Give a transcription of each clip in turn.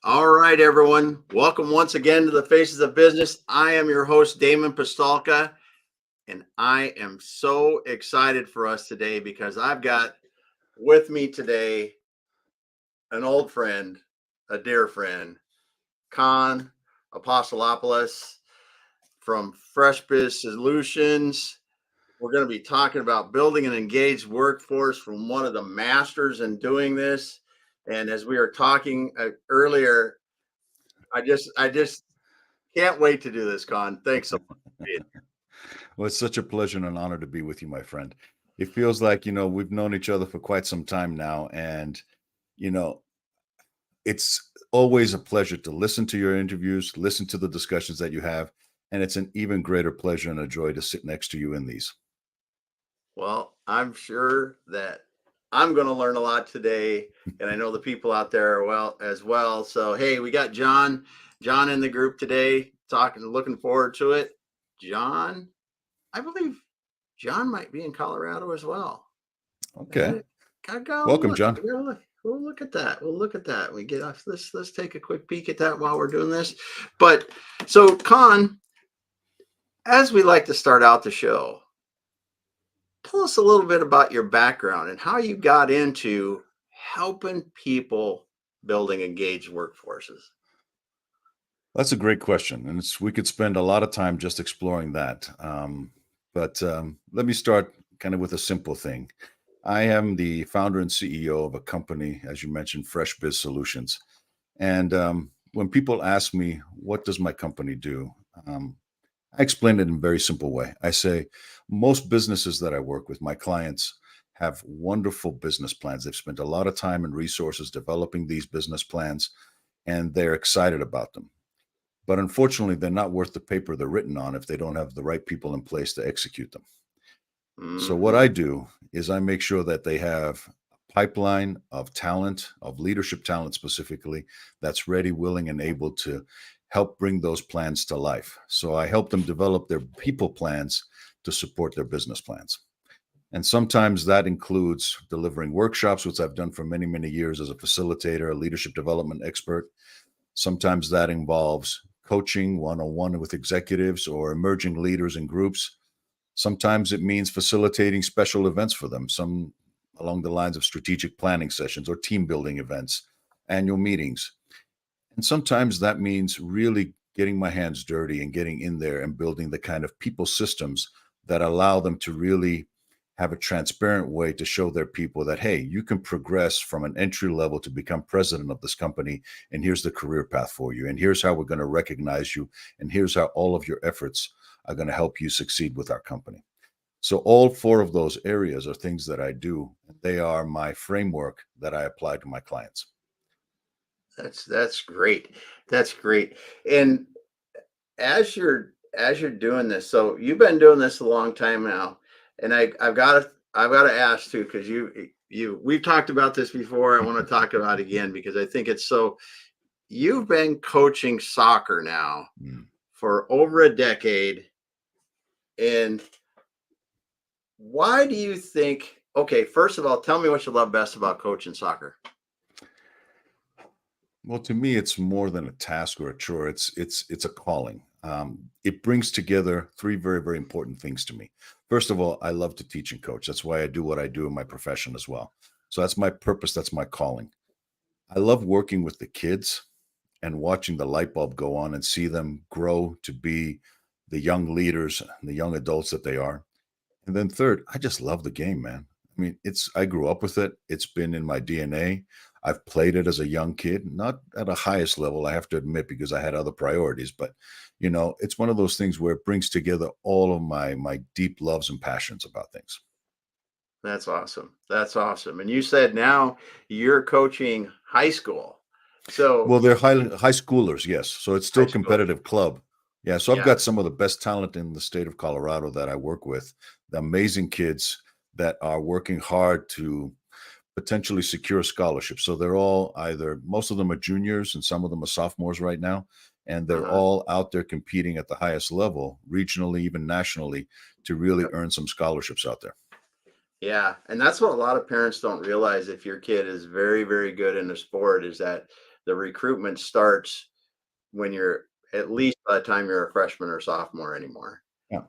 All right, everyone. Welcome once again to the Faces of Business. I am your host, Damon Pistolka, and I am so excited for us today because I've got with me today an old friend, a dear friend, Kon Apostolopoulos from Fresh Biz Solutions. We're going to be talking about building an engaged workforce from one of the masters in doing this. And as we were talking earlier, I just can't wait to do this, Con. Thanks so much. Well, it's such a pleasure and an honor to be with you, my friend. It feels like, we've known each other for quite some time now. And, you know, it's always a pleasure to listen to your interviews, listen to the discussions that you have. And it's an even greater pleasure and a joy to sit next to you in these. Well, I'm sure that I'm going to learn a lot today, and I know the people out there well as well. So, hey, we got John in the group today, talking, looking forward to it. John, I believe John might be in Colorado as well. Okay. Eh, I gotta Welcome, look. John. I gotta look. We'll look at that. We'll look at that. We get off. Let's take a quick peek at that while we're doing this. But so, Con, as we like to start out the show, tell us a little bit about your background and how you got into helping people building engaged workforces. That's a great question. And we could spend a lot of time just exploring that. But let me start kind of with a simple thing. I am the founder and CEO of a company, as you mentioned, Fresh Biz Solutions. And when people ask me, what does my company do? Um, I explain it in a very simple way. I say, most businesses that I work with, my clients, have wonderful business plans. They've spent a lot of time and resources developing these business plans, and they're excited about them. But unfortunately, they're not worth the paper they're written on if they don't have the right people in place to execute them. So what I Mm-hmm. do is I make sure that they have a pipeline of talent, of leadership talent specifically, that's ready, willing, and able to help bring those plans to life. So I help them develop their people plans to support their business plans. And sometimes that includes delivering workshops, which I've done for many, many years as a facilitator, a leadership development expert. Sometimes that involves coaching one on one with executives or emerging leaders in groups. Sometimes it means facilitating special events for them, some along the lines of strategic planning sessions or team building events, annual meetings. And sometimes that means really getting my hands dirty and getting in there and building the kind of people systems that allow them to really have a transparent way to show their people that, hey, you can progress from an entry level to become president of this company. And here's the career path for you. And here's how we're going to recognize you. And here's how all of your efforts are going to help you succeed with our company. So, all four of those areas are things that I do. They are my framework that I apply to my clients. That's great. That's great. And as you're doing this, so you've been doing this a long time now, and I've got to ask too, because we've talked about this before. I want to talk about it again because I think it's so. You've been coaching soccer now Mm. for over a decade, and why do you think? Okay, first of all, tell me what you love best about coaching soccer. Well, to me, it's more than a task or a chore. It's a calling. It brings together three very, very important things to me. First of all, I love to teach and coach. That's why I do what I do in my profession as well. So that's my purpose. That's my calling. I love working with the kids and watching the light bulb go on and see them grow to be the young leaders and the young adults that they are. And then third, I just love the game, man. I mean, I grew up with it. It's been in my DNA. I've played it as a young kid, not at a highest level, I have to admit, because I had other priorities. But it's one of those things where it brings together all of my deep loves and passions about things. That's awesome. That's awesome. And you said now you're coaching high school. So Well, they're high schoolers, yes. So it's high still schoolers. competitive club. Yeah. So I've got Yes. some of the best talent in the state of Colorado that I work with. The amazing kids that are working hard to potentially secure scholarships. So they're all either, most of them are juniors and some of them are sophomores right now. And they're Uh-huh. all out there competing at the highest level, regionally, even nationally, to really Yep. earn some scholarships out there. Yeah. And that's what a lot of parents don't realize if your kid is very, very good in a sport is that the recruitment starts when you're at least by the time you're a freshman or sophomore anymore. Yeah.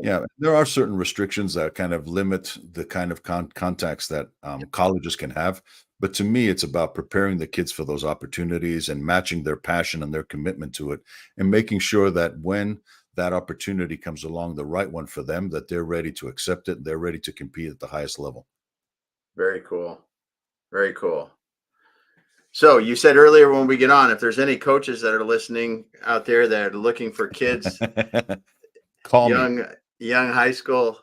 Yeah. There are certain restrictions that kind of limit the kind of contacts that colleges can have. But to me, it's about preparing the kids for those opportunities and matching their passion and their commitment to it and making sure that when that opportunity comes along, the right one for them, that they're ready to accept it. They're ready to compete at the highest level. Very cool. Very cool. So you said earlier when we get on, if there's any coaches that are listening out there that are looking for kids, Call me. young high school,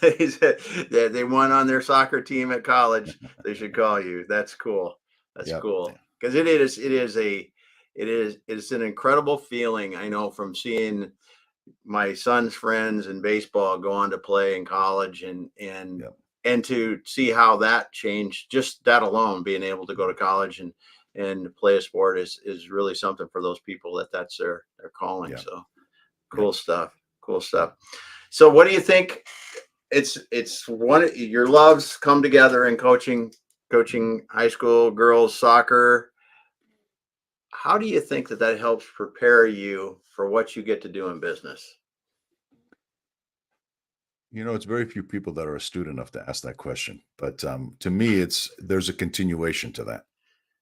they won on their soccer team at college, they should call you. That's cool. That's Yeah. cool. Because it's an incredible feeling. I know from seeing my son's friends in baseball go on to play in college Yeah. and to see how that changed, just that alone, being able to go to college and play a sport is really something for those people that's their calling. Yeah. So Yeah. cool stuff. Cool stuff. So what do you think? It's one of your loves come together in coaching high school girls soccer. How do you think that helps prepare you for what you get to do in business? It's very few people that are astute enough to ask that question. But to me, there's a continuation to that.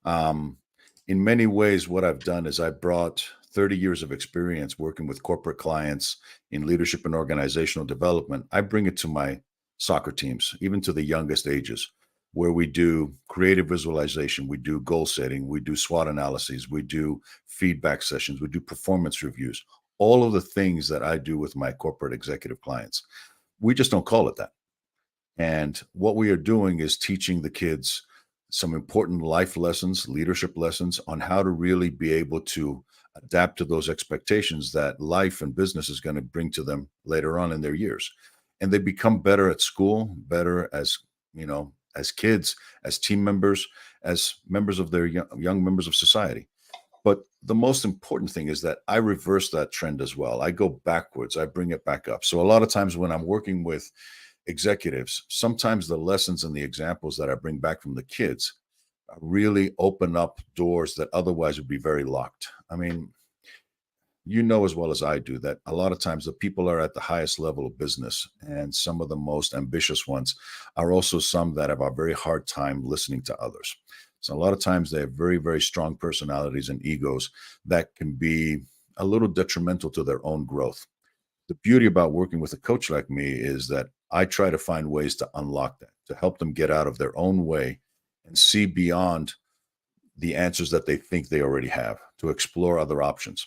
Um, in many ways, what I've done is I brought 30 years of experience working with corporate clients in leadership and organizational development. I bring it to my soccer teams, even to the youngest ages, where we do creative visualization, we do goal setting, we do SWOT analyses, we do feedback sessions, we do performance reviews, all of the things that I do with my corporate executive clients. We just don't call it that. And what we are doing is teaching the kids some important life lessons, leadership lessons on how to really be able to adapt to those expectations that life and business is going to bring to them later on in their years. And they become better at school, better as kids, as team members, as members of their young members of society. But the most important thing is that I reverse that trend as well. I go backwards, I bring it back up. So a lot of times when I'm working with executives, sometimes the lessons and the examples that I bring back from the kids really open up doors that otherwise would be very locked. I mean, you know as well as I do that a lot of times the people are at the highest level of business, and some of the most ambitious ones are also some that have a very hard time listening to others. So a lot of times they have very, very strong personalities and egos that can be a little detrimental to their own growth. The beauty about working with a coach like me is that I try to find ways to unlock that, to help them get out of their own way and see beyond the answers that they think they already have, to explore other options.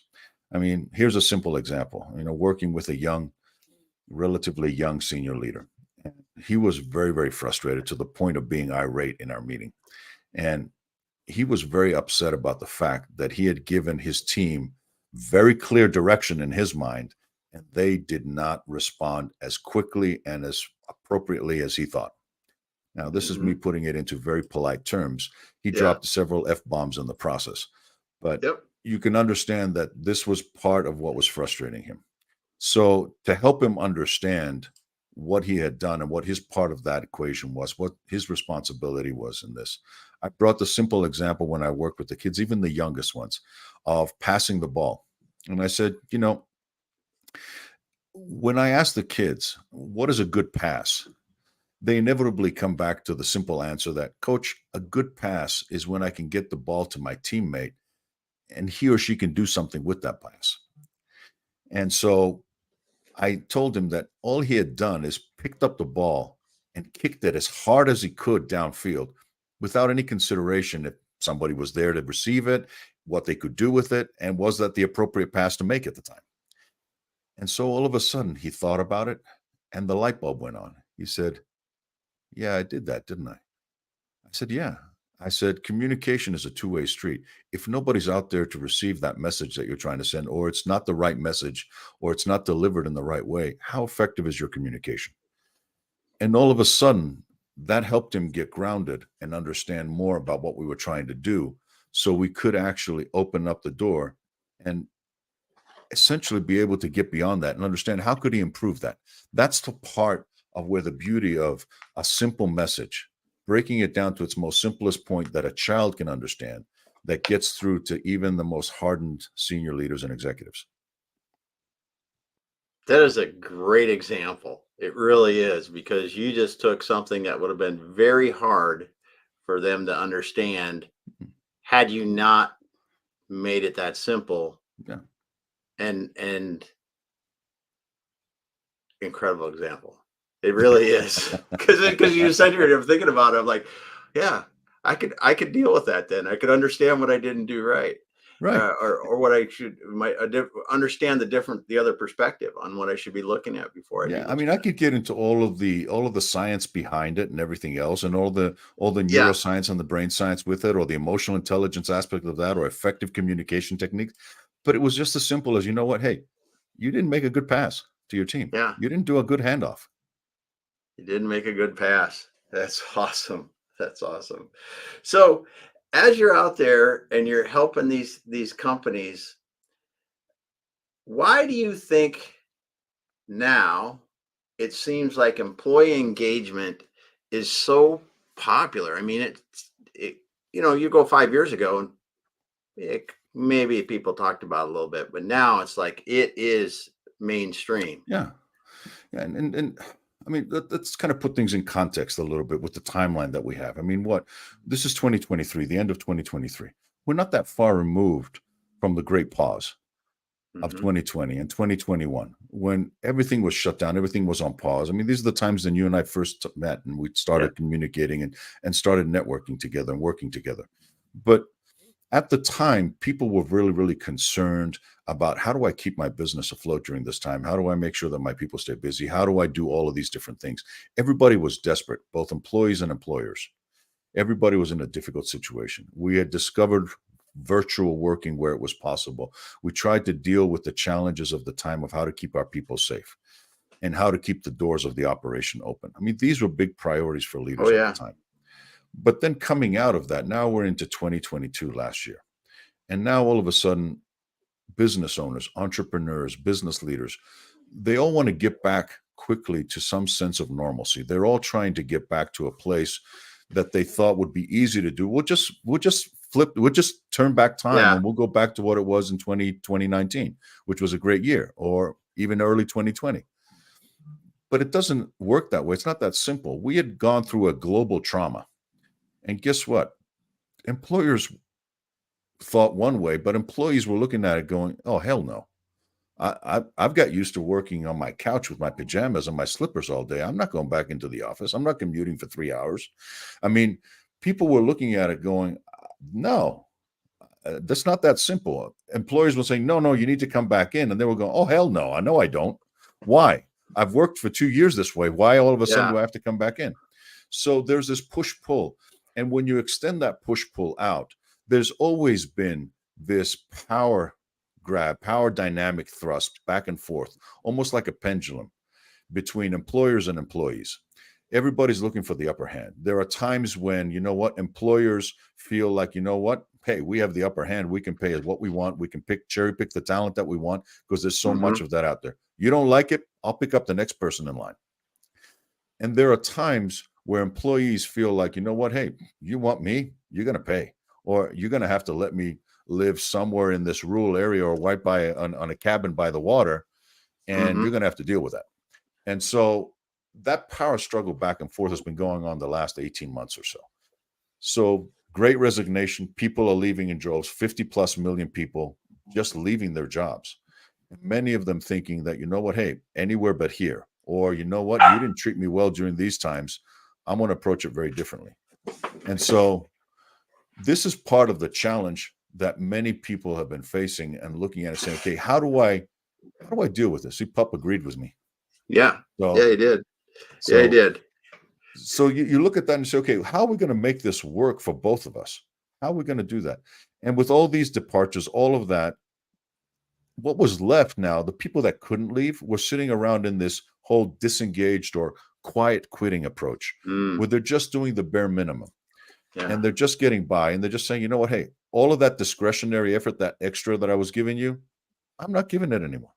I mean, here's a simple example, working with a relatively young senior leader. And he was very, very frustrated to the point of being irate in our meeting. And he was very upset about the fact that he had given his team very clear direction in his mind, and they did not respond as quickly and as appropriately as he thought. Now, this is me Mhm. putting it into very polite terms. He Yeah. dropped several F bombs in the process, but Yep. you can understand that this was part of what was frustrating him. So, to help him understand what he had done and what his part of that equation was, what his responsibility was in this, I brought the simple example when I worked with the kids, even the youngest ones, of passing the ball. And I said, when I ask the kids, what is a good pass? They inevitably come back to the simple answer that, Coach, a good pass is when I can get the ball to my teammate and he or she can do something with that pass. And so I told him that all he had done is picked up the ball and kicked it as hard as he could downfield without any consideration if somebody was there to receive it, what they could do with it, and was that the appropriate pass to make at the time. And so all of a sudden he thought about it and the light bulb went on. He said, Yeah, I did that, didn't I? I said, Yeah. I said, communication is a two-way street. If nobody's out there to receive that message that you're trying to send, or it's not the right message, or it's not delivered in the right way, how effective is your communication? And all of a sudden, that helped him get grounded and understand more about what we were trying to do. So we could actually open up the door and essentially be able to get beyond that and understand how could he improve that. That's the part of where the beauty of a simple message, breaking it down to its most simplest point that a child can understand, that gets through to even the most hardened senior leaders and executives. That is a great example. It really is, because you just took something that would have been very hard for them to understand had you not made it that simple. Yeah. And incredible example. It really is. Because you said you're thinking about it. I'm like, yeah, I could deal with that then. I could understand what I didn't do right. Right. Or what I should understand the other perspective on what I should be looking at before I do Yeah, I what's mean, I best. could get into all of the science behind it and everything else, and all the Yeah, neuroscience and the brain science with it, or the emotional intelligence aspect of that, or effective communication techniques. But it was just as simple as, you know what? Hey, you didn't make a good pass to your team. yeah. You didn't do a good handoff. You didn't make a good pass. That's awesome. That's awesome. So as you're out there and you're helping these companies, why do you think now it seems like employee engagement is so popular? I mean, it you go 5 years ago and maybe people talked about it a little bit, but now it's like it is mainstream. Yeah. Yeah, and I mean, let's kind of put things in context a little bit with the timeline that we have. I mean, what this is 2023, the end of 2023. We're not that far removed from the great pause of Hmm. 2020 and 2021 when everything was shut down, everything was on pause. I mean, these are the times that you and I first met and we Yeah, started communicating and started networking together and working together. But at the time, people were really, really concerned about how do I keep my business afloat during this time? How do I make sure that my people stay busy? How do I do all of these different things? Everybody was desperate, both employees and employers. Everybody was in a difficult situation. We had discovered virtual working where it was possible. We tried to deal with the challenges of the time of how to keep our people safe and how to keep the doors of the operation open. I mean, these were big priorities for oh leaders at the yeah, time. But then coming out of that, now we're into 2022 last year. And now all of a sudden, business owners, entrepreneurs, business leaders, they all want to get back quickly to some sense of normalcy. They're all trying to get back to a place that they thought would be easy to do. We'll just turn back time yeah, and we'll go back to what it was in 2019, which was a great year, or even early 2020. But it doesn't work that way. It's not that simple. We had gone through a global trauma. And guess what? Employers thought one way, but employees were looking at it going, oh, hell no. I've got used to working on my couch with my pajamas and my slippers all day. I'm not going back into the office. I'm not commuting for 3 hours. I mean, people were looking at it going, no, that's not that simple. Employers will say, no, no, you need to come back in. And they will go, oh, hell no. I know I don't. Why? I've worked for 2 years this way. Why all of a sudden yeah, do I have to come back in? So there's this push pull. And when you extend that push pull out, there's always been this power grab, power dynamic thrust back and forth, almost like a pendulum between employers and employees. Everybody's looking for the upper hand. There are times when, you know what, employers feel like, you know what, hey, we have the upper hand. We can pay us what we want. We can cherry pick the talent that we want because there's so hmm much of that out there. You don't like it? I'll pick up the next person in line. And there are times where employees feel like, you know what, hey, you want me, you're going to pay, or you're going to have to let me live somewhere in this rural area or right by on a cabin by the water, and hmm you're going to have to deal with that. And so that power struggle back and forth has been going on the last 18 months or so. So great resignation. People are leaving in droves, 50 plus million people just leaving their jobs. Many of them thinking that, you know what, hey, anywhere but here. Or, you know what, you didn't treat me well during these times. I'm going to approach it very differently. And so this is part of the challenge that many people have been facing and looking at it saying, okay, how do I deal with this? See, Pup agreed with me. yeah, yeah. So He did. Yeah, he so did. So you look at that and say, okay, how are we going to make this work for both of us? How are we going to do that? And with all these departures, all of that, what was left now, the people that couldn't leave were sitting around in this whole disengaged or quiet quitting approach Mm, where they're just doing the bare minimum yeah, and they're just getting by and they're just saying, you know what, hey, all of that discretionary effort, that extra that I was giving you, I'm not giving it anymore.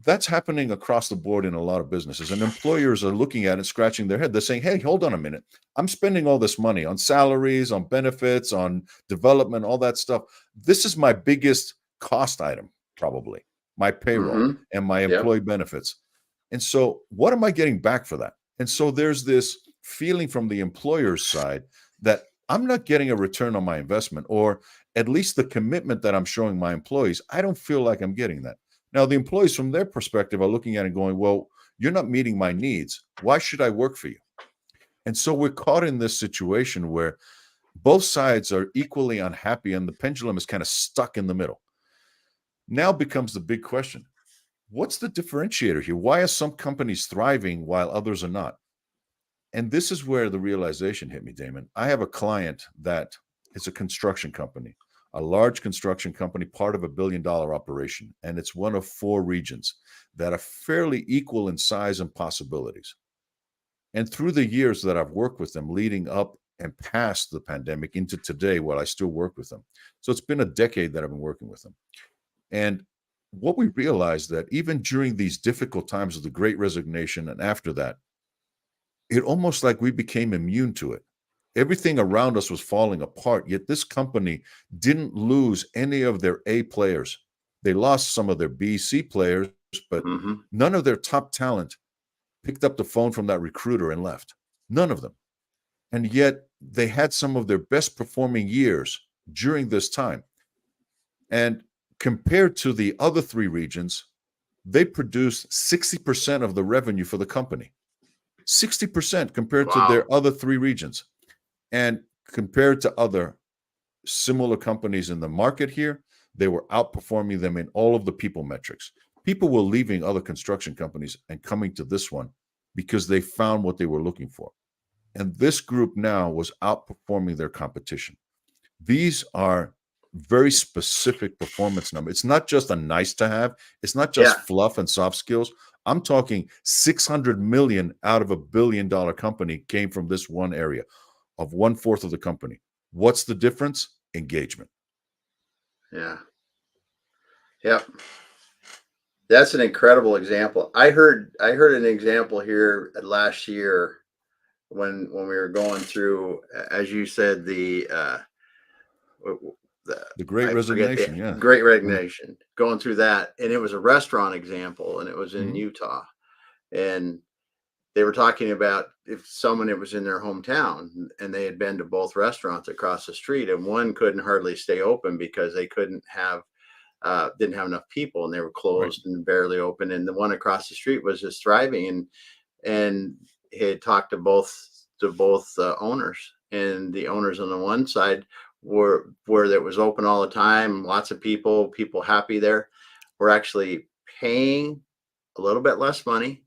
That's happening across the board in a lot of businesses, and employers are looking at it, scratching their head. They're saying, hey, hold on a minute. I'm spending all this money on salaries, on benefits, on development, all that stuff. This is my biggest cost item, probably my payroll Mm-hmm. and my Yep. employee benefits. And so what am I getting back for that? And so there's this feeling from the employer's side that I'm not getting a return on my investment, or at least the commitment that I'm showing my employees. I don't feel like I'm getting that. Now, the employees from their perspective are looking at it and going, well, you're not meeting my needs. Why should I work for you? And so we're caught in this situation where both sides are equally unhappy and the pendulum is kind of stuck in the middle. Now becomes the big question. What's the differentiator here? Why are some companies thriving while others are not? And this is where the realization hit me, Damon. I have a client that is a construction company, a large construction company, part of $1 billion operation. And it's one of 4 regions that are fairly equal in size and possibilities. And through the years that I've worked with them, leading up and past the pandemic into today, while I still work with them. So it's been a decade that I've been working with them. And what we realized that even during these difficult times of the Great Resignation and after that, it almost like we became immune to it. Everything around us was falling apart, yet this company didn't lose any of their A players. They lost some of their B, C players, but Mm-hmm. none of their top talent picked up the phone from that recruiter and left. None of them. And yet they had some of their best performing years during this time. And compared to the other 3 regions, they produced 60% of the revenue for the company. 60% compared to Wow. their other 3 regions. And compared to other similar companies in the market here, they were outperforming them in all of the people metrics. People were leaving other construction companies and coming to this one because they found what they were looking for. And this group now was outperforming their competition. These are very specific performance numbers. It's not just a nice to have. It's not just Yeah. fluff and soft skills. I'm talking 600 million out of $1 billion company came from this one area of 1/4 of the company. What's the difference? Engagement. Yeah. Yep. That's an incredible example. I heard an example here last year when we were going through, as you said, the The Great I forget the Resignation. Yeah. Great Yeah. Resignation, going through that, and it was a restaurant example, and it was in Mhm. Utah, and they were talking about if someone it was in their hometown and they had been to both restaurants across the street, and one couldn't hardly stay open because they couldn't have didn't have enough people and they were Right. closed and barely open, and the one across the street was just thriving, and he had talked to both owners, and the owners on the one side were where that was open all the time, lots of people happy there, were actually paying a little bit less money,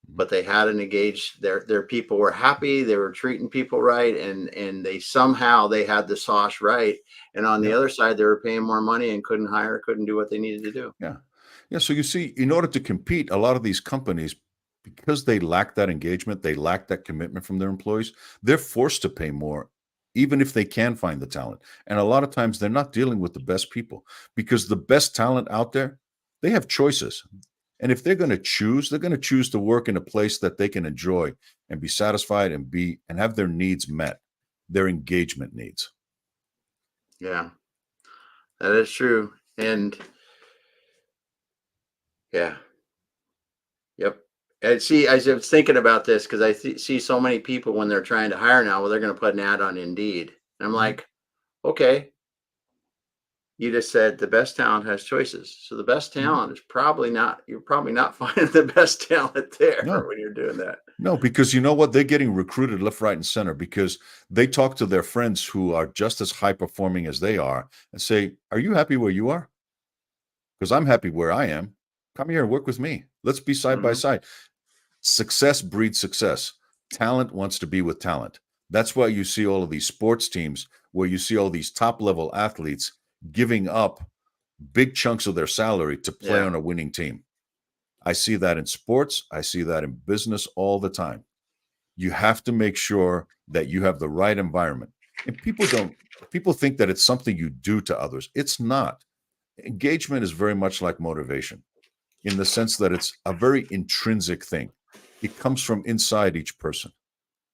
Mhm. but they had an engaged, their people were happy, they were treating people right, and they somehow they had the sauce right, and on the Yep. other side they were paying more money and couldn't do what they needed to do. Yeah. Yeah. So you see, in order to compete, a lot of these companies, because they lack that engagement, they lack that commitment from their employees, they're forced to pay more, even if they can find the talent. And a lot of times they're not dealing with the best people because the best talent out there, they have choices. And if they're going to choose, they're going to choose to work in a place that they can enjoy and be satisfied and have their needs met, their engagement needs. Yeah, that is true. And yeah. Yep. And see, I was thinking about this because see so many people when they're trying to hire now, well, they're going to put an ad on Indeed. And I'm Mhm. like, okay, you just said the best talent has choices. So the best Mhm. talent is you're probably not finding the best talent there No. when you're doing that. No, because you know what? They're getting recruited left, right, and center because they talk to their friends who are just as high performing as they are and say, are you happy where you are? Because I'm happy where I am. Come here and work with me. Let's be side by Hmm. side. Success breeds success. Talent wants to be with talent. That's why you see all of these sports teams where you see all these top level athletes giving up big chunks of their salary to play Yeah. on a winning team. I see that in sports. I see that in business all the time. You have to make sure that you have the right environment. And people think that it's something you do to others. It's not. Engagement is very much like motivation. in the sense that it's a very intrinsic thing. It comes from inside each person.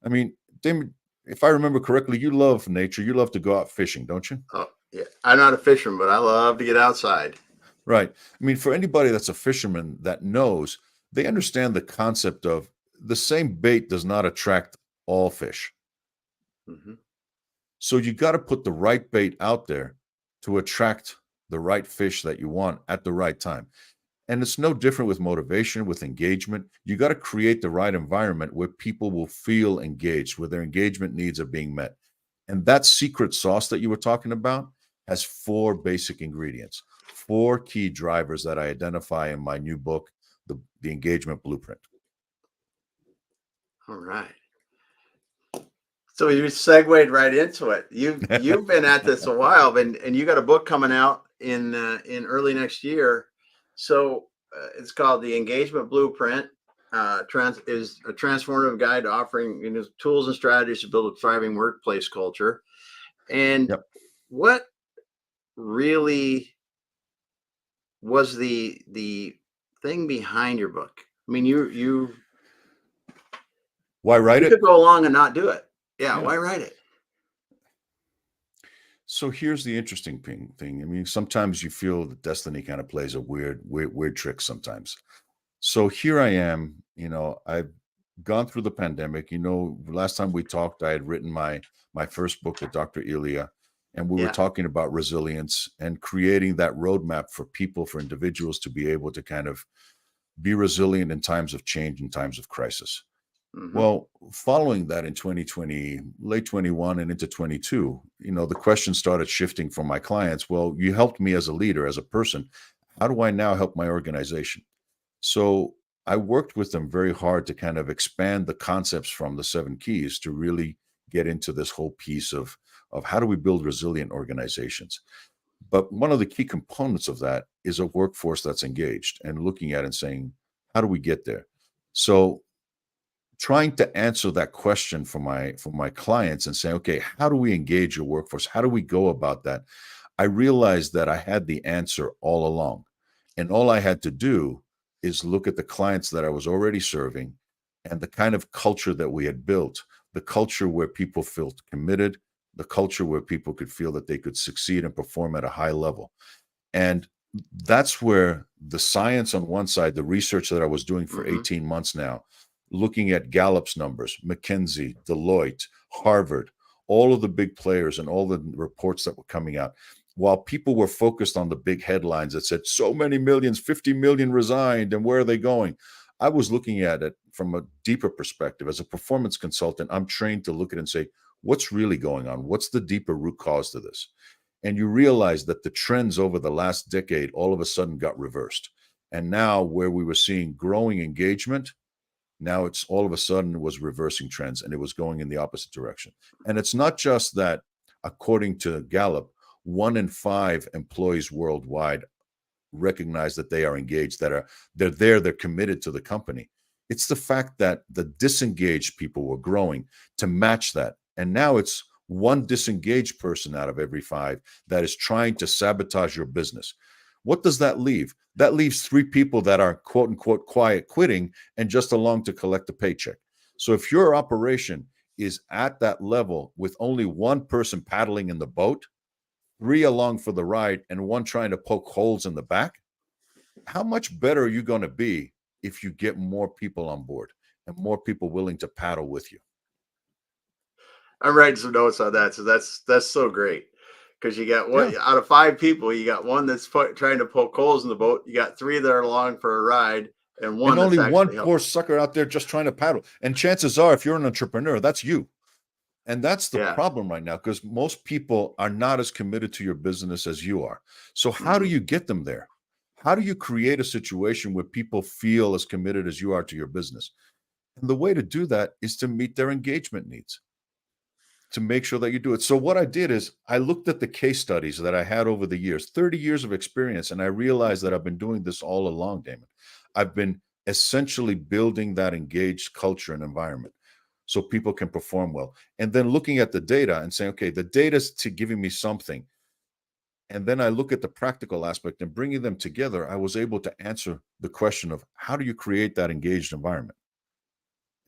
I mean, Damon, if I remember correctly, you love nature. You love to go out fishing, don't you? Oh, yeah. I'm not a fisherman, but I love to get outside. Right. I mean, for anybody that's a fisherman that knows, they understand the concept of the same bait does not attract all fish. Hmm. So you got to put the right bait out there to attract the right fish that you want at the right time. And it's no different with motivation, with engagement. You got to create the right environment where people will feel engaged, where their engagement needs are being met. And that secret sauce that you were talking about has four basic ingredients, four key drivers that I identify in my new book, the Engagement Blueprint. All right. So you segued right into it. You've been at this a while, and you got a book coming out in early next year. So it's called the Engagement Blueprint. Is a transformative guide to offering tools and strategies to build a thriving workplace culture. And Yep. what really was the thing behind your book? I mean, you Why write you it? could go along and not do it. Yeah, Yeah. why write it? So here's the interesting thing. I mean, sometimes you feel that destiny kind of plays a weird trick sometimes. So here I am, I've gone through the pandemic. Last time we talked, I had written my first book with Dr. Ilya, and we were Yeah. talking about resilience and creating that roadmap for people, for individuals to be able to kind of be resilient in times of change, in times of crisis. Hmm. Well, following that in 2020, late 21 and into 22, the question started shifting from my clients. Well, you helped me as a leader, as a person. How do I now help my organization? So I worked with them very hard to kind of expand the concepts from the seven keys to really get into this whole piece of how do we build resilient organizations. But one of the key components of that is a workforce that's engaged and looking at it and saying, how do we get there? So trying to answer that question for my clients and saying, okay, how do we engage your workforce? How do we go about that? I realized that I had the answer all along. And all I had to do is look at the clients that I was already serving and the kind of culture that we had built, the culture where people felt committed, the culture where people could feel that they could succeed and perform at a high level. And that's where the science on one side, the research that I was doing for Hmm. 18 months now, looking at Gallup's numbers, McKinsey, Deloitte, Harvard, all of the big players and all the reports that were coming out. While people were focused on the big headlines that said so many millions, 50 million resigned, and where are they going? I was looking at it from a deeper perspective. As a performance consultant, I'm trained to look at it and say, what's really going on? What's the deeper root cause to this? And you realize that the trends over the last decade all of a sudden got reversed. And now, where we were seeing growing engagement, now it's all of a sudden was reversing trends and it was going in the opposite direction. And it's not just that, according to Gallup, 1 in 5 employees worldwide recognize that they are engaged, they're committed to the company. It's the fact that the disengaged people were growing to match that. And now it's one disengaged person out of every 5 that is trying to sabotage your business. What does that leave? That leaves 3 people that are quote unquote quiet quitting and just along to collect a paycheck. So if your operation is at that level with only one person paddling in the boat, 3 along for the ride, and 1 trying to poke holes in the back, how much better are you going to be if you get more people on board and more people willing to paddle with you? I'm writing some notes on that. So that's so great because you got Yeah. one out of 5 people, you got one that's trying to poke holes in the boat. You got 3 that are along for a ride, and And one that's only one actually poor helping. sucker out there just trying to paddle. And chances are, if you're an entrepreneur, that's you. And that's the Yeah. problem right now because most people are not as committed to your business as you are. So, how do Hmm. you get them there? How do you create a situation where people feel as committed as you are to your business? And the way to do that is to meet their engagement needs, to make sure that you do it. So what I did is I looked at the case studies that I had over the years, 30 years of experience, and I realized that I've been doing this all along, Damon. I've been essentially building that engaged culture and environment so people can perform well. And then looking at the data and saying, okay, the data's to giving me something. And then I look at the practical aspect and bringing them together, I was able to answer the question of how do you create that engaged environment?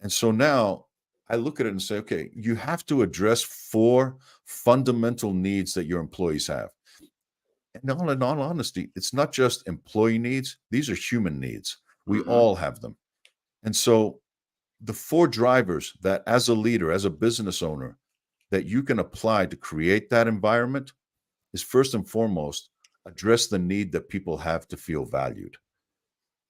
And so now I look at it and say, okay, you have to address 4 fundamental needs that your employees have. And in all honesty, it's not just employee needs, these are human needs. We Hmm. all have them. And so the 4 drivers that as a leader, as a business owner, that you can apply to create that environment is first and foremost, address the need that people have to feel valued.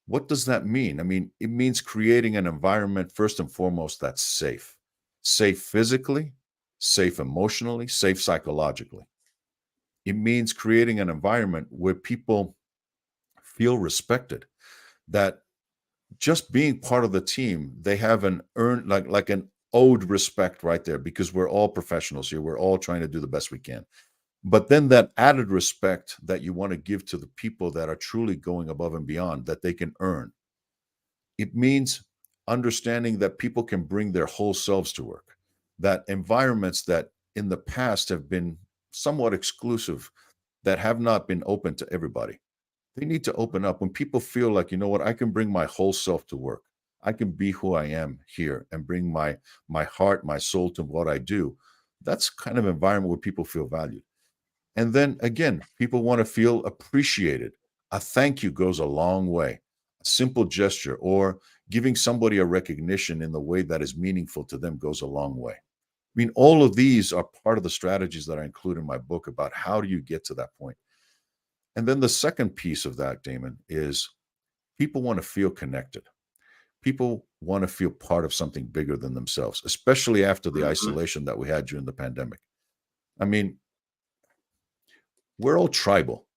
What does that mean? I mean, it means creating an environment, first and foremost, that's safe. Safe physically, safe emotionally, safe psychologically. It means creating an environment where people feel respected, that just being part of the team, they have an earned, like an owed respect right there, because we're all professionals here. We're all trying to do the best we can. But then that added respect that you want to give to the people that are truly going above and beyond, that they can earn. It means understanding that people can bring their whole selves to work, that environments that in the past have been somewhat exclusive, that have not been open to everybody, they need to open up when people feel like, you know what, I can bring my whole self to work. I can be who I am here and bring my heart, my soul to what I do. That's kind of environment where people feel valued. And then again, people want to feel appreciated. A thank you goes a long way. A simple gesture or giving somebody a recognition in the way that is meaningful to them goes a long way. I mean, all of these are part of the strategies that I include in my book about how do you get to that point. And then the second piece of that, Damon, is people want to feel connected. People want to feel part of something bigger than themselves, especially after the Hmm. isolation that we had during the pandemic. I mean, we're all tribal.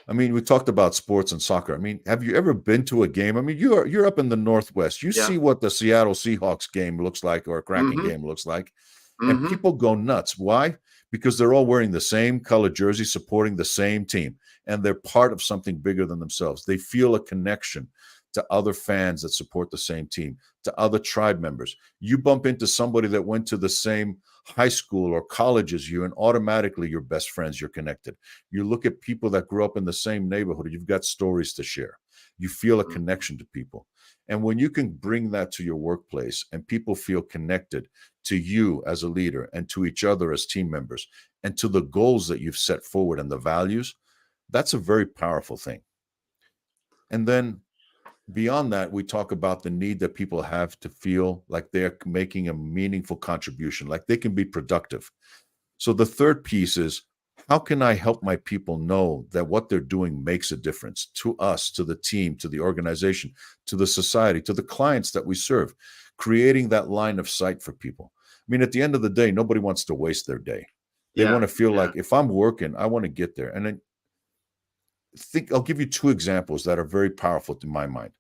I mean, we talked about sports and soccer. I mean, have you ever been to a game? I mean, you're up in the Northwest. You Yeah. see what the Seattle Seahawks game looks like or a Kraken Hmm. game looks like, and Hmm. people go nuts. Why? Because they're all wearing the same color jersey, supporting the same team, and they're part of something bigger than themselves. They feel a connection to other fans that support the same team, to other tribe members. You bump into somebody that went to the same high school or college as you, and automatically you're best friends, you're connected. You look at people that grew up in the same neighborhood, you've got stories to share. You feel a connection to people. And when you can bring that to your workplace and people feel connected to you as a leader and to each other as team members and to the goals that you've set forward and the values, that's a very powerful thing. And then beyond that, we talk about the need that people have to feel like they're making a meaningful contribution, like they can be productive. So the third piece is, how can I help my people know that what they're doing makes a difference to us, to the team, to the organization, to the society, to the clients that we serve, creating that line of sight for people. I mean, at the end of the day, nobody wants to waste their day. They want Yeah. to feel Yeah. like if I'm working, I want to get there. And then I'll give you 2 examples that are very powerful to my mind.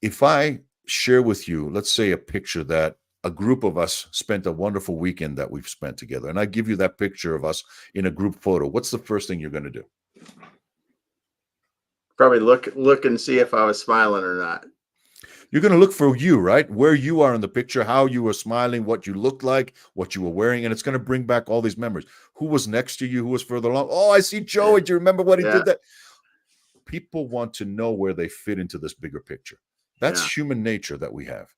If I share with you, let's say, a picture that a group of us spent a wonderful weekend that we've spent together, and I give you that picture of us in a group photo, what's the first thing you're going to do? Probably look and see if I was smiling or not. You're going to look for you, right? Where you are in the picture, how you were smiling, what you looked like, what you were wearing, and it's going to bring back all these memories. Who was next to you? Who was further along? Oh, I see Joey. Yeah. Do you remember what he Yeah. did that? People want to know where they fit into this bigger picture. Yeah. That's human nature that we have.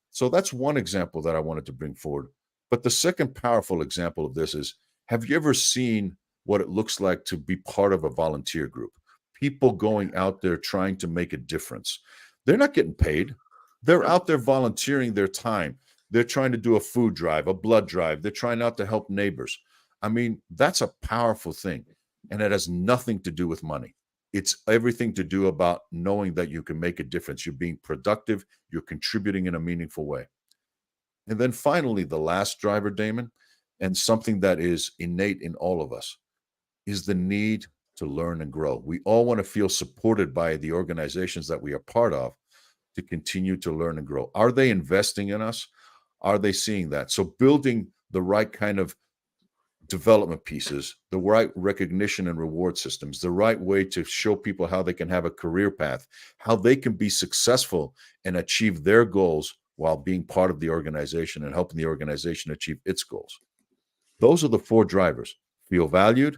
So that's one example that I wanted to bring forward. But the second powerful example of this is, have you ever seen what it looks like to be part of a volunteer group? People going out there trying to make a difference. They're not getting paid. They're Yep. out there volunteering their time. They're trying to do a food drive, a blood drive. They're trying out to help neighbors. I mean, that's a powerful thing. And it has nothing to do with money. It's everything to do about knowing that you can make a difference. You're being productive. You're contributing in a meaningful way. And then finally, the last driver, Damon, and something that is innate in all of us, is the need to learn and grow. We all want to feel supported by the organizations that we are part of to continue to learn and grow. Are they investing in us? Are they seeing that? So building the right kind of development pieces, the right recognition and reward systems, the right way to show people how they can have a career path, how they can be successful and achieve their goals while being part of the organization and helping the organization achieve its goals. Those are the 4 drivers: feel valued,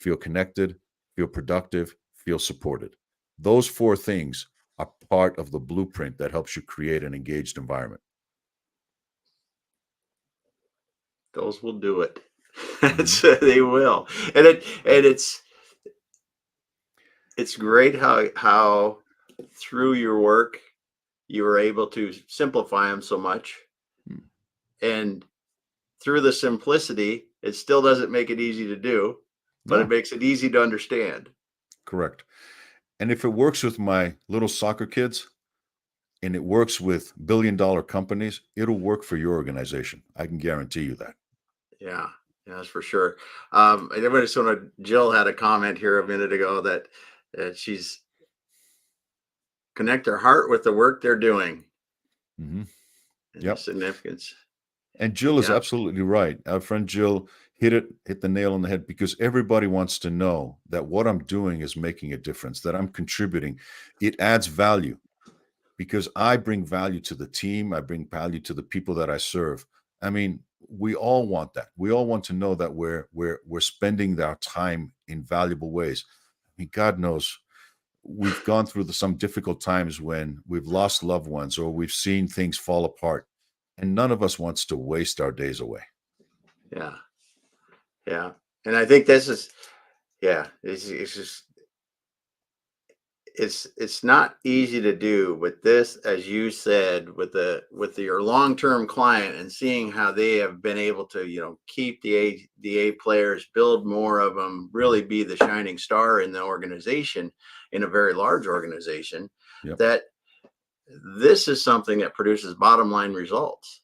feel connected, feel productive, feel supported. Those four things are part of the blueprint that helps you create an engaged environment. Those will do it. Mhm. They will. And it's great how through your work you were able to simplify them so much, Mm. and through the simplicity it still doesn't make it easy to do, but it No, makes it easy to understand. correct. And if it works with my little soccer kids and it works with billion-dollar companies, it'll work for your organization. I can guarantee you that. Yeah, yeah, that's for sure. And everybody sort of Jill had a comment here a minute ago that she's connect their heart with the work they're doing Mhm. and the Yep. significance. And Jill is Yeah, absolutely right. Our friend Jill hit the nail on the head because everybody wants to know that what I'm doing is making a difference, that I'm contributing. It adds value because I bring value to the team. I bring value to the people that I serve. I mean, we all want that. We all want to know that we're spending our time in valuable ways. I mean, God knows we've gone through some difficult times when we've lost loved ones or we've seen things fall apart, and none of us wants to waste our days away. yeah, yeah. And I think this is, yeah, it's just it's not easy to do with this, as you said, with your long-term client and seeing how they have been able to, keep the A players, build more of them, really be the shining star in the organization, in a very large organization. Yep. That this is something that produces bottom line results.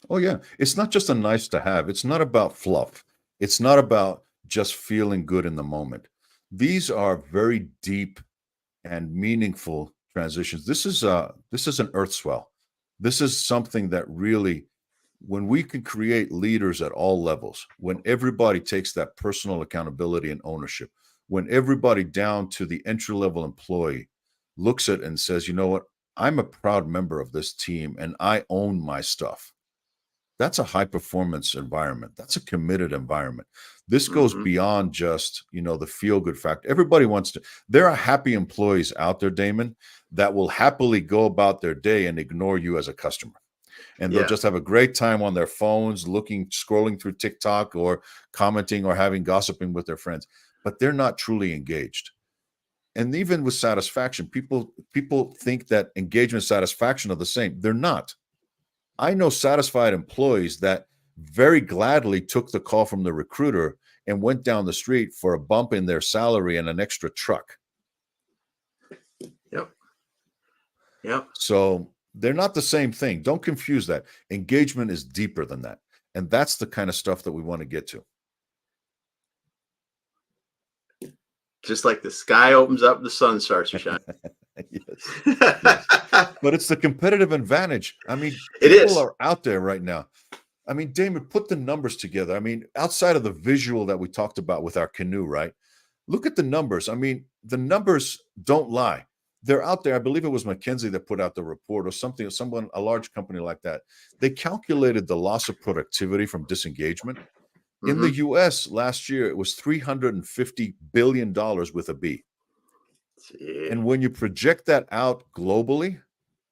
Oh, yeah. It's not just a nice to have. It's not about fluff. It's not about just feeling good in the moment. These are very deep and meaningful transitions. This is an earth swell. This is something that really, when we can create leaders at all levels, when everybody takes that personal accountability and ownership, when everybody down to the entry level employee looks at it and says, you know what, I'm a proud member of this team and I own my stuff. That's a high performance environment. That's a committed environment. This goes Hmm. beyond just, the feel good factor. Everybody wants to, there are happy employees out there, Damon, that will happily go about their day and ignore you as a customer. And they'll Yeah, just have a great time on their phones, scrolling through TikTok or commenting or having gossiping with their friends, but they're not truly engaged. And even with satisfaction, people think that engagement and satisfaction are the same. They're not. I know satisfied employees that very gladly took the call from the recruiter and went down the street for a bump in their salary and an extra truck. yep, yep. So they're not the same thing. Don't confuse that. Engagement is deeper than that. And that's the kind of stuff that we want to get to. Just like the sky opens up, the sun starts to shine. Yes. Yes. But it's the competitive advantage. I mean, It people is. are out there right now. I mean, Damon, put the numbers together. I mean, outside of the visual that we talked about with our canoe, right? Look at the numbers. I mean, the numbers don't lie. They're out there. I believe it was McKinsey that put out the report or something, a large company like that. They calculated the loss of productivity from disengagement. In the Hmm. US last year, it was $350 billion with a B. See. And when you project that out globally,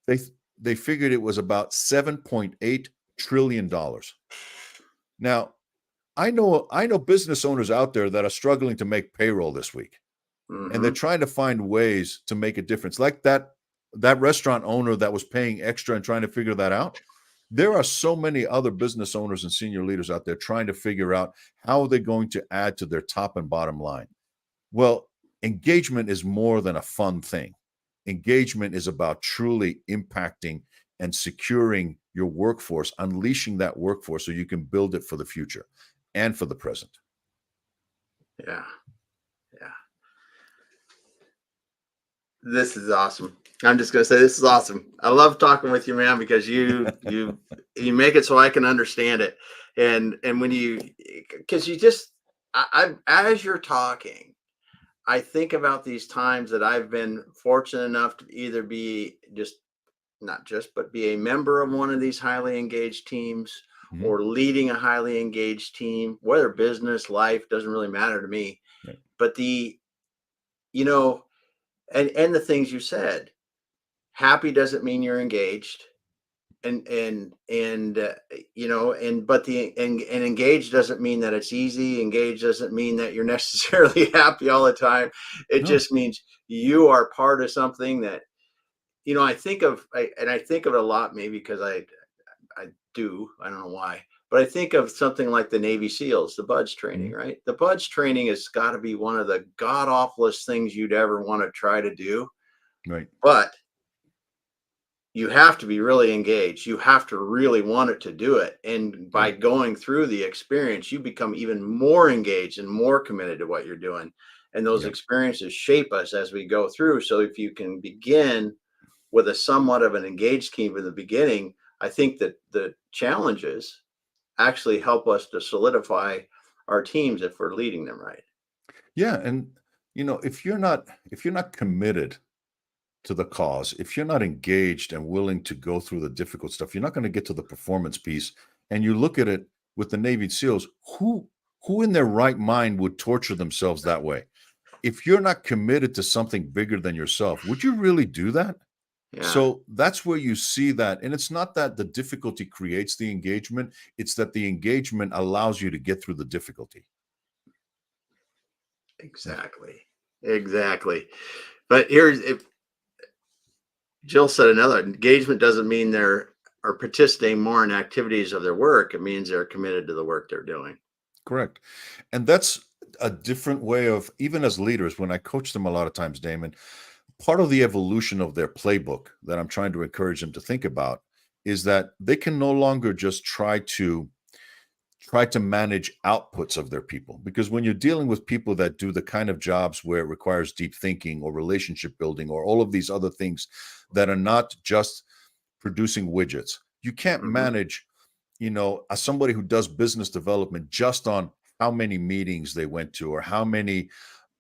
they they figured it was about $7.8 trillion dollars. Now, I know business owners out there that are struggling to make payroll this week, and they're Hmm. trying to find ways to make a difference. Like that restaurant owner that was paying extra and trying to figure that out. There are so many other business owners and senior leaders out there trying to figure out how they're going to add to their top and bottom line. Well, engagement is more than a fun thing. Engagement is about truly impacting and securing your workforce, unleashing that workforce so you can build it for the future and for the present. Yeah, yeah. This is awesome. I'm just gonna say this is awesome. I love talking with you, man, because you make it so I can understand it. And when you, because you just, as you're talking, I think about these times that I've been fortunate enough to either be just, not just, but be a member of one of these highly engaged teams, Mhm. or leading a highly engaged team, whether business, life, doesn't really matter to me. Right. But you know, and the things you said, happy doesn't mean you're engaged. But and engaged doesn't mean that it's easy. Engaged doesn't mean that you're necessarily happy all the time. It No. just means you are part of something that, I think of it a lot, maybe because I don't know why, but I think of something like the Navy SEALs, the buds training, Mhm. right? The buds training has got to be one of the god awfulest things you'd ever want to try to do. Right. But you have to be really engaged. You have to really want it to do it. And by Right. going through the experience, you become even more engaged and more committed to what you're doing. And those Yep. experiences shape us as we go through. So if you can begin with a somewhat of an engaged team in the beginning, I think that the challenges actually help us to solidify our teams if we're leading them right. Yeah, and if you're not committed to the cause, if you're not engaged and willing to go through the difficult stuff, you're not going to get to the performance piece. And you look at it with the Navy SEALs, who in their right mind would torture themselves that way? If you're not committed to something bigger than yourself, would you really do that? Yeah, So that's where you see that. And it's not that the difficulty creates the engagement, it's that the engagement allows you to get through the difficulty. Yeah. exactly. Exactly. But here's if Jill said another engagement doesn't mean they're are participating more in activities of their work. It means they're committed to the work they're doing. Correct. And that's a different way of, even as leaders, when I coach them a lot of times, Damon, part of the evolution of their playbook that I'm trying to encourage them to think about is that they can no longer just try to manage outputs of their people, because when you're dealing with people that do the kind of jobs where it requires deep thinking or relationship building or all of these other things that are not just producing widgets, you can't Hmm. manage, as somebody who does business development, just on how many meetings they went to or how many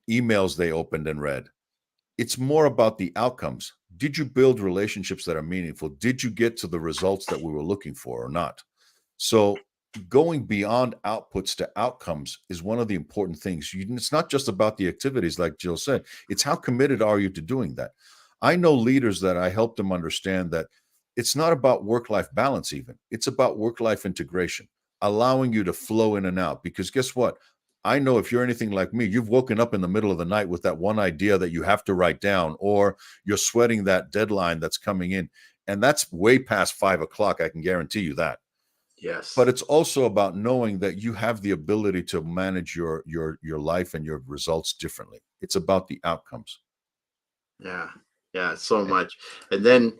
emails they opened and read. It's more about the outcomes. Did you build relationships that are meaningful? Did you get to the results that we were looking for or not? So going beyond outputs to outcomes is one of the important things. It's not just about the activities, like Jill said, it's how committed are you to doing that? I know leaders that I help them understand that it's not about work life balance, even. It's about work life integration, allowing you to flow in and out. Because guess what? I know if you're anything like me, you've woken up in the middle of the night with that one idea that you have to write down, or you're sweating that deadline that's coming in. And that's way past 5 o'clock. I can guarantee you that. But Yes. it's also about knowing that you have the ability to manage your life and your results differently. It's about the outcomes. Yeah. Yeah. So Eh, much. And then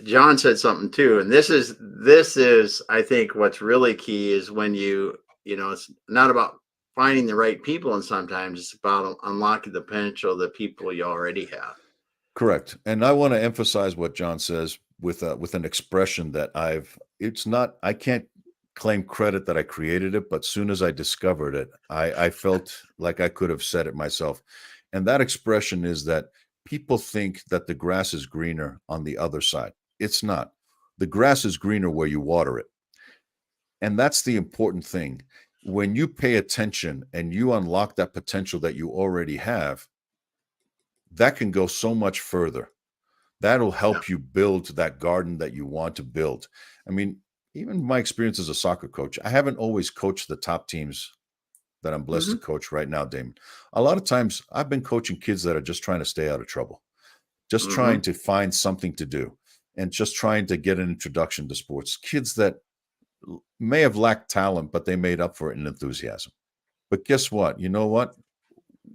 John said something too, and this is I think what's really key is when it's not about finding the right people, and sometimes it's about unlocking the potential of the people you already have. Correct. And I want to emphasize what John says with an expression that it's not, I can't claim credit that I created it, but soon as I discovered it, I felt like I could have said it myself. And that expression is that people think that the grass is greener on the other side. It's not. The grass is greener where you water it. And that's the important thing. When you pay attention and you unlock that potential that you already have, that can go so much further. That'll Yeah. help you build that garden that you want to build. I mean, even my experience as a soccer coach, I haven't always coached the top teams that I'm blessed to Hmm. coach right now, Damon. A lot of times I've been coaching kids that are just trying to stay out of trouble, just trying Hmm. to find something to do, and just trying to get an introduction to sports. Kids that may have lacked talent, but they made up for it in enthusiasm. But guess what? You know what?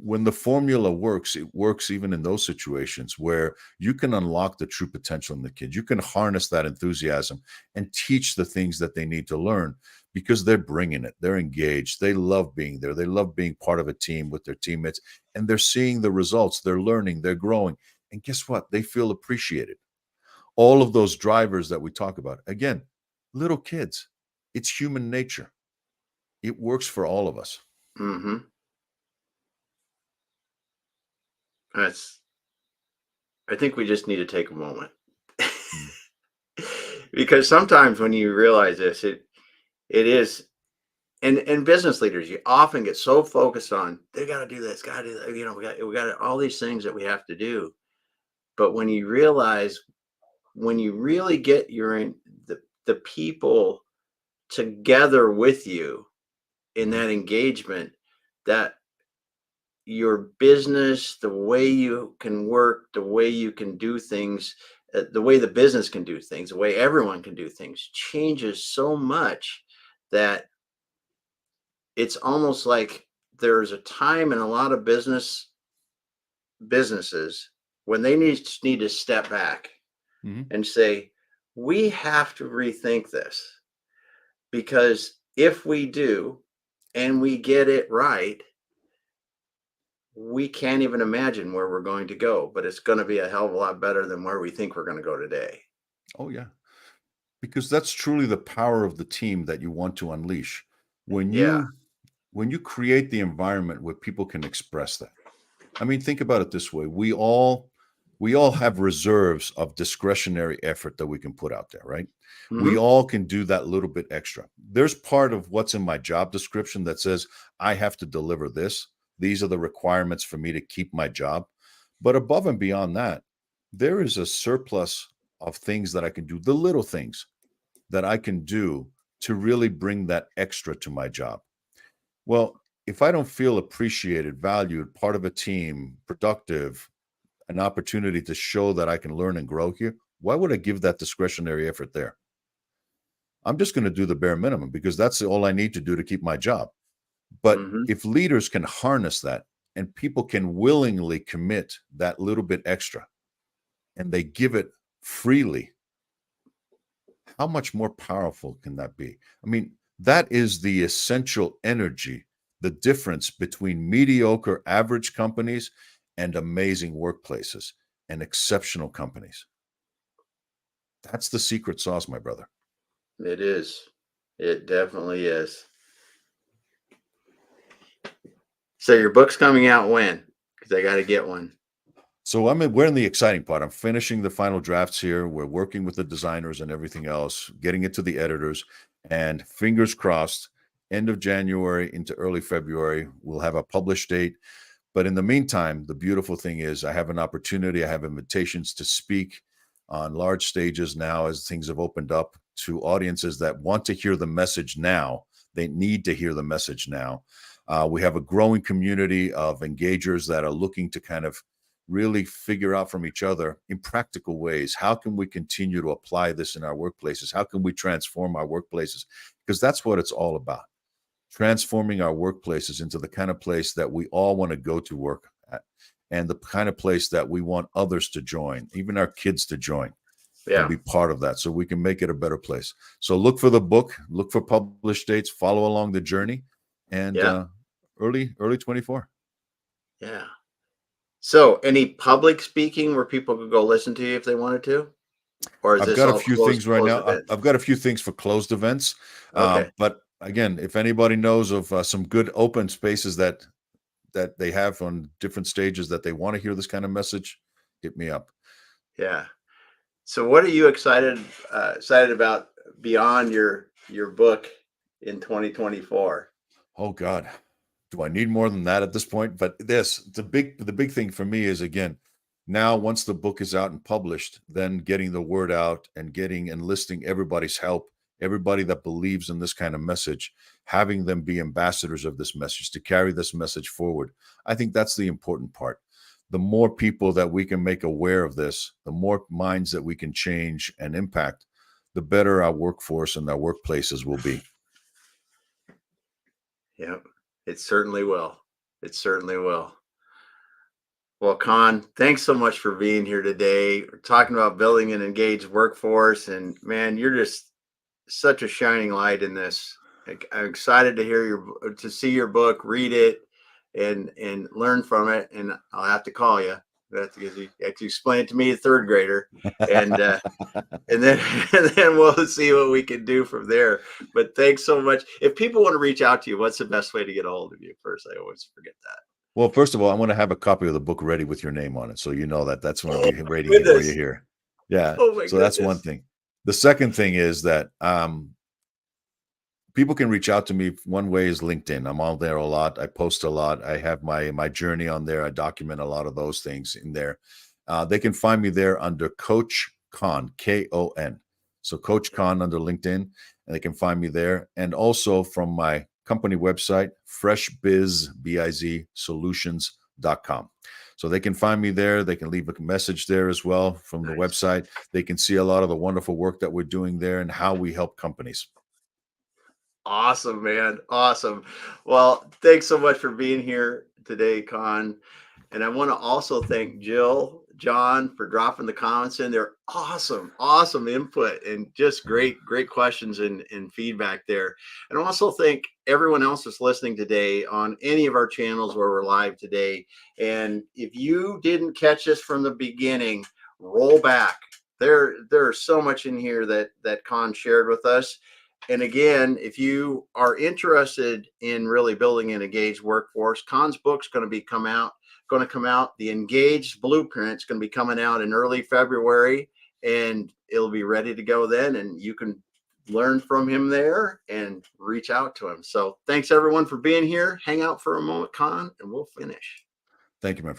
When the formula works, it works even in those situations where you can unlock the true potential in the kid. You can harness that enthusiasm and teach the things that they need to learn because they're bringing it. They're engaged. They love being there. They love being part of a team with their teammates, and they're seeing the results. They're learning. They're growing. And guess what? They feel appreciated. All of those drivers that we talk about, again, little kids, it's human nature. It works for all of us. Hmm. That's. I think we just need to take a moment Mm. because sometimes when you realize this, It is. And business leaders, you often get so focused on they got to do this, got to do that. We got all these things that we have to do. But when you realize, when you really get the people together with you in Mhm. that engagement, that your business, the way you can work, the way you can do things, the way the business can do things, the way everyone can do things changes so much that it's almost like there's a time in a lot of businesses when they need to step back Mhm. and say, we have to rethink this, because if we do and we get it right, we can't even imagine where we're going to go, but it's going to be a hell of a lot better than where we think we're going to go today. Oh, yeah. Because that's truly the power of the team that you want to unleash. When Yeah. you when you create the environment where people can express that. I mean, think about it this way. We all have reserves of discretionary effort that we can put out there, right? We Hmm. all can do that little bit extra. There's part of what's in my job description that says I have to deliver this. These are the requirements for me to keep my job. But above and beyond that, there is a surplus of things that I can do, the little things that I can do to really bring that extra to my job. Well, if I don't feel appreciated, valued, part of a team, productive, an opportunity to show that I can learn and grow here, why would I give that discretionary effort there? I'm just going to do the bare minimum because that's all I need to do to keep my job. But Hmm. if leaders can harness that and people can willingly commit that little bit extra and they give it freely, how much more powerful can that be? I mean, that is the essential energy, the difference between mediocre, average companies and amazing workplaces and exceptional companies. That's the secret sauce, my brother. It is. It definitely is. So your book's coming out when? Because I got to get one. So we're in the exciting part. I'm finishing the final drafts here. We're working with the designers and everything else, getting it to the editors, and fingers crossed, end of January into early February, we'll have a published date. But in the meantime, the beautiful thing is I have an opportunity, I have invitations to speak on large stages now as things have opened up to audiences that want to hear the message now. They need to hear the message now. We have a growing community of engagers that are looking to kind of really figure out from each other in practical ways, how can we continue to apply this in our workplaces? How can we transform our workplaces? Because that's what it's all about, transforming our workplaces into the kind of place that we all want to go to work at and the kind of place that we want others to join, even our kids to join and Yeah. be part of that so we can make it a better place. So look for the book, look for published dates, follow along the journey, and Yeah. early 24. Yeah. So any public speaking where people could go listen to you if they wanted to? Or is I've this got a all few closed things right closed now. events? I've got a few things for closed events. Okay. But again, if anybody knows of some good open spaces that they have on different stages that they want to hear this kind of message, hit me up. Yeah. So what are you excited about beyond your book in 2024? Oh God, do I need more than that at this point? But the big thing for me is, again, now once the book is out and published, then getting the word out and getting enlisting everybody's help, everybody that believes in this kind of message, having them be ambassadors of this message to carry this message forward. I think that's the important part. The more people that we can make aware of this, the more minds that we can change and impact, the better our workforce and our workplaces will be. Yep. It certainly will. It certainly will. Well, Con, thanks so much for being here today. We're talking about building an engaged workforce, and man, you're just such a shining light in this. I'm excited to to see your book, read it, and learn from it. And I'll have to call you. That's because you have to explain it to me, a third grader, and and then and then we'll see what we can do from there. But thanks so much. If people want to reach out to you, what's the best way to get a hold of you? First, I always forget that. Well, first of all, I want to have a copy of the book ready with your name on it, so you know that that's going to Oh be my waiting for you goodness! here. Yeah, Oh my so that's one goodness! thing. The second thing is that people can reach out to me. One way is LinkedIn. I'm on there a lot. I post a lot. I have my journey on there. I document a lot of those things in there. They can find me there under Coach Kon, Kon. So Coach Kon under LinkedIn, and they can find me there. And also from my company website, Fresh Biz, B-I-Z, Solutions.com. So they can find me there. They can leave a message there as well from the website. They can see a lot of the wonderful work that we're doing there and how we help companies. Awesome, man. Awesome. Well, thanks so much for being here today, Con. And I want to also thank Jill, John for dropping the comments in. They're awesome, awesome input and just great questions and feedback there. And I also thank everyone else that's listening today on any of our channels where we're live today. And if you didn't catch us from the beginning, roll back. There's so much in here that Con shared with us. And again, if you are interested in really building an engaged workforce, Con's book's going to come out. The Engaged Blueprint's going to be coming out in early February, and it'll be ready to go then. And you can learn from him there and reach out to him. So thanks everyone for being here. Hang out for a moment, Con, and we'll finish. Thank you, my friend.